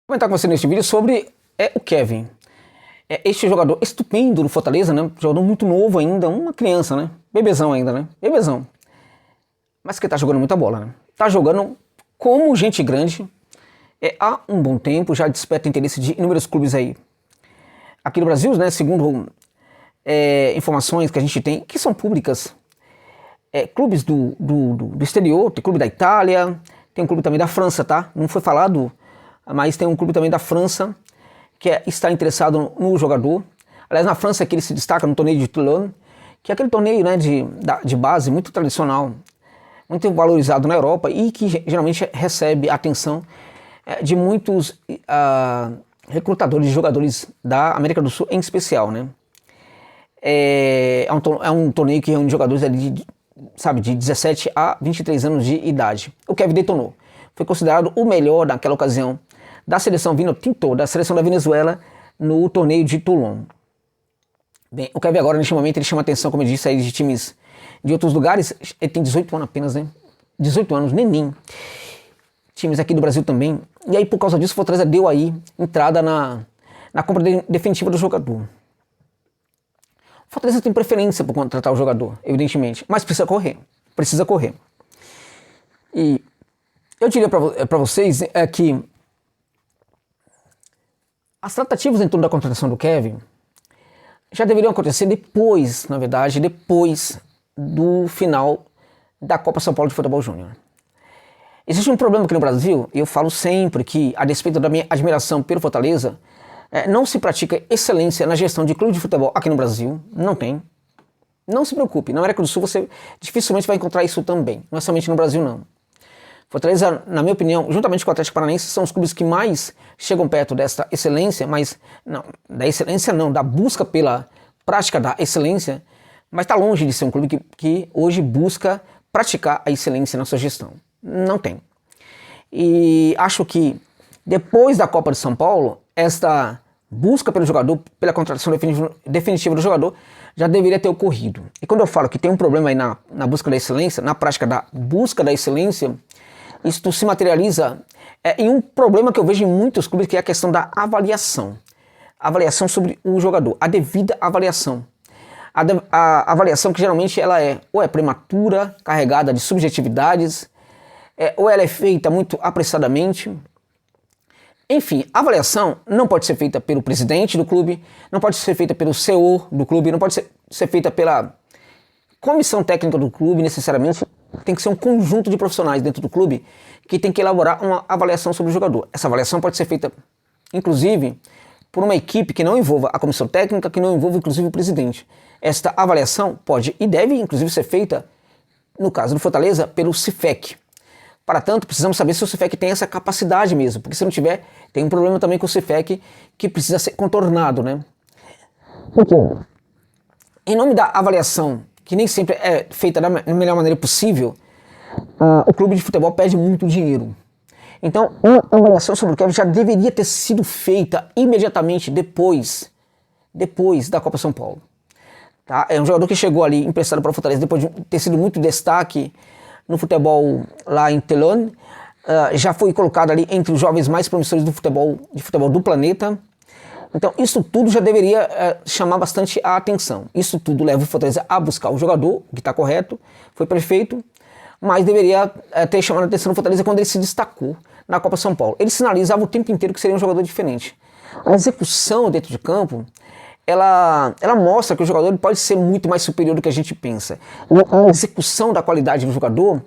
Comentar com você neste vídeo sobre o Kevin. Este jogador estupendo do Fortaleza, né? Jogador muito novo ainda, uma criança, né? Bebezão ainda, né? Bebezão. Mas que tá jogando muita bola, né? Tá jogando como gente grande. Há um bom tempo, já desperta interesse de inúmeros clubes aí. Aqui no Brasil, né? Segundo informações que a gente tem, que são públicas, clubes do exterior, tem clube da Itália, tem um clube também da França, tá? Não foi falado, mas tem um clube também da França que está interessado no jogador. Aliás, na França é que ele se destaca no torneio de Toulon, que é aquele torneio, né, de base muito tradicional, muito valorizado na Europa e que geralmente recebe a atenção de muitos recrutadores de jogadores da América do Sul em especial, né? É um torneio que reúne jogadores ali de 17 a 23 anos de idade. O Kevin detonou. Foi considerado o melhor naquela ocasião da seleção Vinotinto, da seleção da Venezuela, no torneio de Toulon. Bem, o Kevin agora, neste momento, ele chama atenção, como eu disse, aí de times de outros lugares. Ele tem 18 anos apenas, né? 18 anos, neném. Times aqui do Brasil também. E aí, por causa disso, o Fortaleza deu aí entrada na compra definitiva do jogador. O Fortaleza tem preferência por contratar o jogador, evidentemente, mas precisa correr. Precisa correr. E eu diria para vocês que as tratativas em torno da contratação do Kevin já deveriam acontecer depois, na verdade, depois do final da Copa São Paulo de Futebol Júnior. Existe um problema aqui no Brasil, e eu falo sempre que, a despeito da minha admiração pelo Fortaleza, não se pratica excelência na gestão de clube de futebol aqui no Brasil, não tem. Não se preocupe, na América do Sul você dificilmente vai encontrar isso também, não é somente no Brasil não. Fortaleza, na minha opinião, juntamente com o Atlético Paranaense, são os clubes que mais chegam perto desta excelência, mas não, da excelência não, da busca pela prática da excelência, mas está longe de ser um clube que hoje busca praticar a excelência na sua gestão. Não tem. E acho que depois da Copa de São Paulo, esta busca pelo jogador, pela contratação definitiva do jogador, já deveria ter ocorrido. E quando eu falo que tem um problema aí na busca da excelência, na prática da busca da excelência, isto se materializa em um problema que eu vejo em muitos clubes, que é a questão da avaliação. Avaliação sobre o jogador, a devida avaliação. A avaliação que geralmente ela ou é prematura, carregada de subjetividades, ou ela é feita muito apressadamente. Enfim, a avaliação não pode ser feita pelo presidente do clube, não pode ser feita pelo CEO do clube, não pode ser feita pela comissão técnica do clube necessariamente. Tem que ser um conjunto de profissionais dentro do clube que tem que elaborar uma avaliação sobre o jogador. Essa avaliação pode ser feita, inclusive, por uma equipe que não envolva a comissão técnica, que não envolva, inclusive, o presidente. Esta avaliação pode e deve, inclusive, ser feita, no caso do Fortaleza, pelo CIFEC. Para tanto, precisamos saber se o CIFEC tem essa capacidade mesmo, porque se não tiver, tem um problema também com o CIFEC que precisa ser contornado, né? Em nome da avaliação, que nem sempre é feita da melhor maneira possível, o clube de futebol perde muito dinheiro. Então, a avaliação sobre o Kevin já deveria ter sido feita imediatamente depois da Copa São Paulo. Tá? É um jogador que chegou ali emprestado para o Fortaleza depois de ter sido muito destaque no futebol lá em Toulon, já foi colocado ali entre os jovens mais promissores de futebol do planeta. Então isso tudo já deveria chamar bastante a atenção. Isso tudo leva o Fortaleza a buscar o jogador, que está correto, foi perfeito, mas deveria ter chamado a atenção do Fortaleza quando ele se destacou na Copa São Paulo. Ele sinalizava o tempo inteiro que seria um jogador diferente. A execução dentro de campo, ela mostra que o jogador pode ser muito mais superior do que a gente pensa. A execução da qualidade do jogador,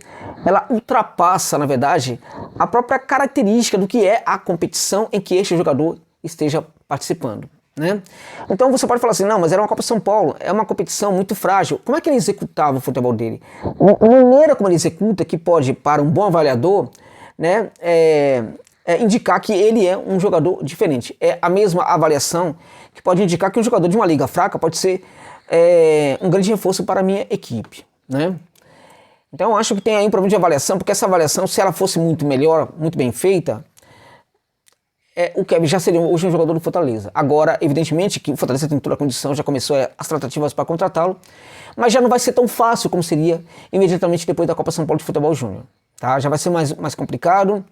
ela ultrapassa, na verdade, a própria característica do que é a competição em que este jogador esteja participando, né? Então você pode falar assim, não, mas era uma Copa São Paulo, é uma competição muito frágil. Como é que ele executava o futebol dele? A maneira como ele executa, que pode, para um bom avaliador, né, indicar que ele é um jogador diferente. É a mesma avaliação que pode indicar que um jogador de uma liga fraca pode ser um grande reforço para a minha equipe, né? Então eu acho que tem aí um problema de avaliação, porque essa avaliação, se ela fosse muito melhor, muito bem feita, o Kevin já seria hoje um jogador do Fortaleza. Agora, evidentemente que o Fortaleza tem toda a condição, já começou as tratativas para contratá-lo, mas já não vai ser tão fácil como seria imediatamente depois da Copa São Paulo de Futebol Júnior. Tá? Já vai ser mais complicado.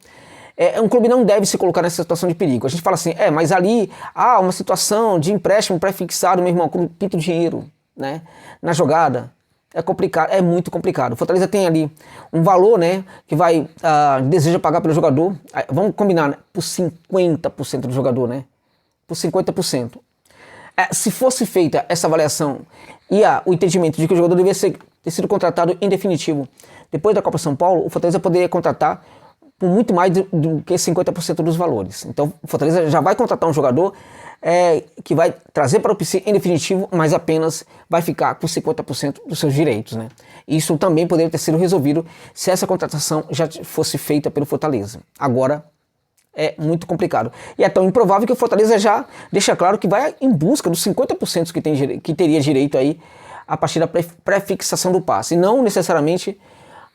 Um clube não deve se colocar nessa situação de perigo. A gente fala assim, mas ali há uma situação de empréstimo pré-fixado, meu irmão, o clube pinta o dinheiro, né, na jogada. É complicado, é muito complicado. O Fortaleza tem ali um valor, né, que deseja pagar pelo jogador. Vamos combinar, né, por 50% do jogador, né? Por 50%. Se fosse feita essa avaliação e o entendimento de que o jogador deveria ter sido contratado em definitivo depois da Copa São Paulo, o Fortaleza poderia contratar por muito mais do que 50% dos valores. Então o Fortaleza já vai contratar um jogador que vai trazer para o PC em definitivo, mas apenas vai ficar com 50% dos seus direitos, né? Isso também poderia ter sido resolvido se essa contratação já fosse feita pelo Fortaleza. Agora é muito complicado. E é tão improvável que o Fortaleza já deixa claro que vai em busca dos 50% que teria direito aí a partir da pré-fixação do passe. E não necessariamente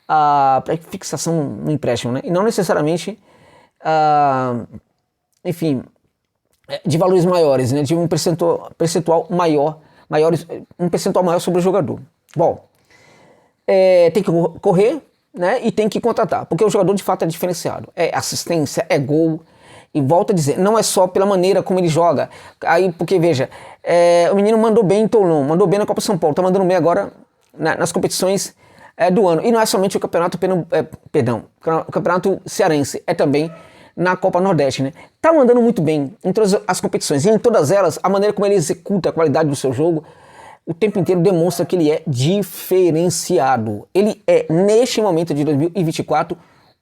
a pré-fixação no empréstimo, né? E não necessariamente, enfim, de valores maiores, né? De um percentual maior sobre o jogador. Bom, tem que correr, né, e tem que contratar, porque o jogador de fato é diferenciado, é assistência, é gol, e volto a dizer, não é só pela maneira como ele joga, aí porque veja, o menino mandou bem em Toulon, mandou bem na Copa São Paulo, tá mandando bem agora nas competições do ano, e não é somente o campeonato, o campeonato cearense, é também na Copa Nordeste, né, tá mandando muito bem em todas as competições, e em todas elas, a maneira como ele executa a qualidade do seu jogo, o tempo inteiro demonstra que ele é diferenciado. Ele é, neste momento de 2024,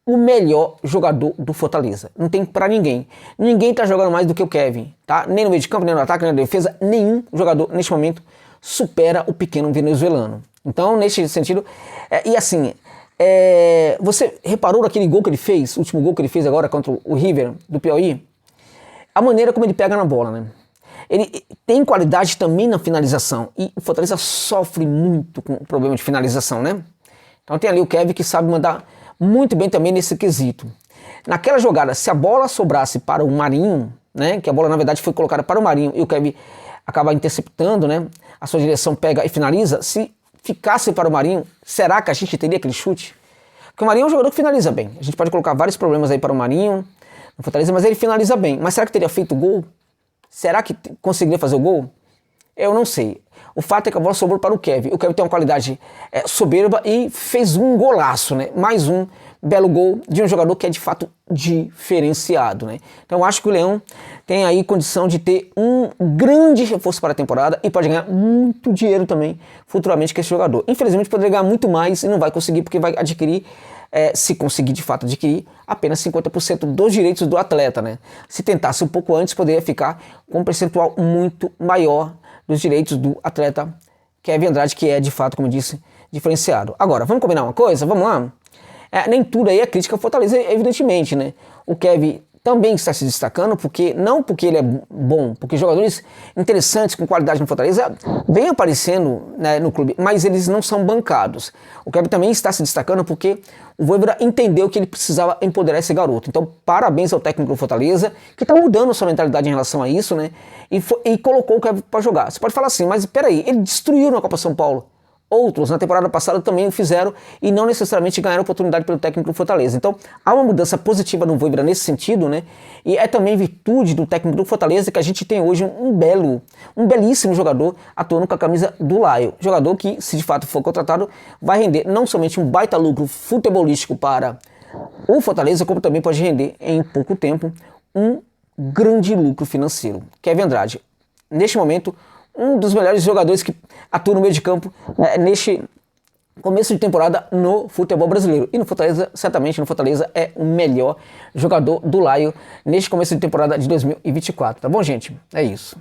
o melhor jogador do Fortaleza. Não tem pra ninguém. Ninguém tá jogando mais do que o Kevin, tá? Nem no meio de campo, nem no ataque, nem na defesa. Nenhum jogador, neste momento, supera o pequeno venezuelano. Então, neste sentido, e assim, você reparou naquele gol que ele fez, o último gol que ele fez agora contra o River, do Piauí? A maneira como ele pega na bola, né? Ele tem qualidade também na finalização. E o Fortaleza sofre muito com o problema de finalização, né? Então tem ali o Kevin que sabe mandar muito bem também nesse quesito. Naquela jogada, se a bola sobrasse para o Marinho, né? Que a bola na verdade foi colocada para o Marinho e o Kevin acaba interceptando, né? A sua direção pega e finaliza. Se ficasse para o Marinho, será que a gente teria aquele chute? Porque o Marinho é um jogador que finaliza bem. A gente pode colocar vários problemas aí para o Marinho no Fortaleza, mas ele finaliza bem. Mas será que teria feito gol? Será que conseguiria fazer o gol? Eu não sei. O fato é que a bola sobrou para o Kevin. O Kevin tem uma qualidade soberba e fez um golaço, né? Mais um belo gol de um jogador que é de fato diferenciado, né? Então eu acho que o Leão tem aí condição de ter um grande reforço para a temporada e pode ganhar muito dinheiro também futuramente com esse jogador. Infelizmente poderia ganhar muito mais e não vai conseguir porque vai adquirir, se conseguir de fato adquirir, apenas 50% dos direitos do atleta, né? Se tentasse um pouco antes, poderia ficar com um percentual muito maior dos direitos do atleta Kevin Andrade, que é de fato, como eu disse, diferenciado. Agora, vamos combinar uma coisa? Vamos lá? Nem tudo aí é crítica ao Fortaleza, evidentemente, né? O Kevin também está se destacando, não porque ele é bom, porque jogadores interessantes com qualidade no Fortaleza vêm aparecendo, né, no clube, mas eles não são bancados. O Kevin também está se destacando porque o Vojvoda entendeu que ele precisava empoderar esse garoto. Então, parabéns ao técnico do Fortaleza, que está mudando sua mentalidade em relação a isso, né? E colocou o Kevin para jogar. Você pode falar assim, mas peraí, ele destruiu na Copa São Paulo. Outros na temporada passada também o fizeram e não necessariamente ganharam oportunidade pelo técnico do Fortaleza. Então há uma mudança positiva no Vojvoda nesse sentido, né? E é também virtude do técnico do Fortaleza que a gente tem hoje um belíssimo jogador atuando com a camisa do Laio. Jogador que, se de fato for contratado, vai render não somente um baita lucro futebolístico para o Fortaleza, como também pode render em pouco tempo um grande lucro financeiro. Kevin Andrade, neste momento, um dos melhores jogadores que atua no meio de campo neste começo de temporada no futebol brasileiro. E no Fortaleza, certamente no Fortaleza, é o melhor jogador do Laio neste começo de temporada de 2024. Tá bom, gente? É isso.